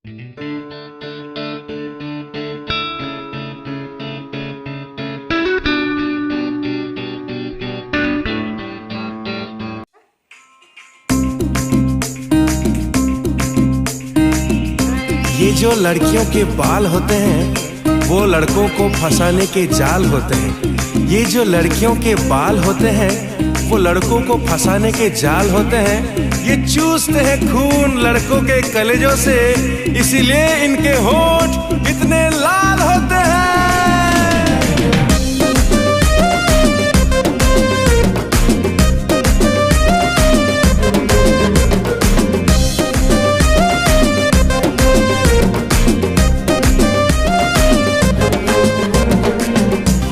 ये जो लड़कियों के बाल होते हैं वो लड़कों को फंसाने के जाल होते हैं। ये जो लड़कियों के बाल होते हैं वो लड़कों को फंसाने के जाल होते हैं। ये चूसते हैं खून लड़कों के कलेजों से, इसीलिए इनके होंठ इतने लाल होते हैं।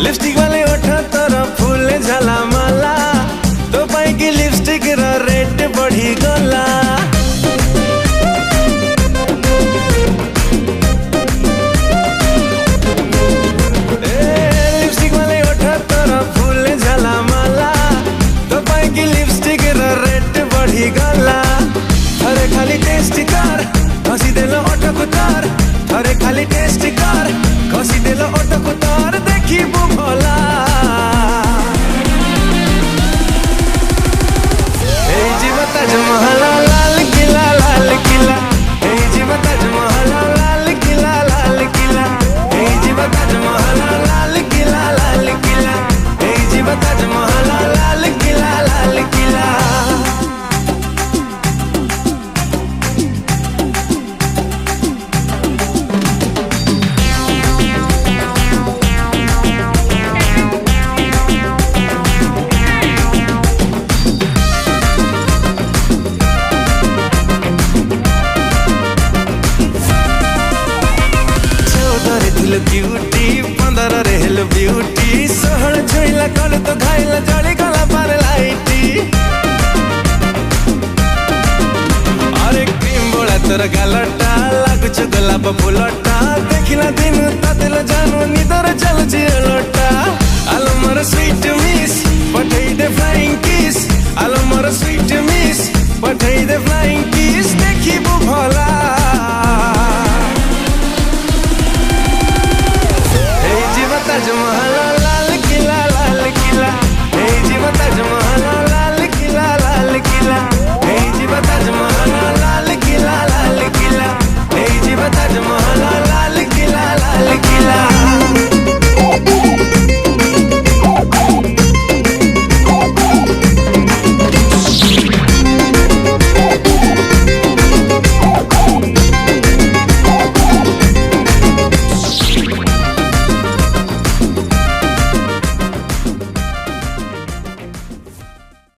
लिपस्टिक वाले ओठा तोरा फूल झाला माला, तो पाई की लिपस्टिक रा रेट बढ़ी गला। लिपस्टिक वाले ओठा तोरा फूल झाला माला, तो पाई की लिपस्टिक रा रेट बढ़ी गला। अरे खाली टेस्ट कर घसी देलो ओठ कुतार, अरे खाली टेस्ट कर घसी देलो ओठ कुतार, देखी भोला ताजमहल लाल किला लाल किला, ताजमहल लाल किला लाल किला, ताजमहल लाल किला लाल किला, ताजमहल लाल किला लाल किला। ब्यूटी 15 रे हेलो ब्यूटी, सोहळ छुईला कल तो घाइला जली गला पर लाइटी। अरे क्रीम बोला तोर गालटा लागुछ गोलाप फुलटा, देखिला दिन तातेल जानू निदर चलुची लोटा। आलो मोर स्वीट मिस पठेई दे फ्लाइंग किस, आलो मोर स्वीट मिस पठेई दे फ्लाइंग किस, देखी भोला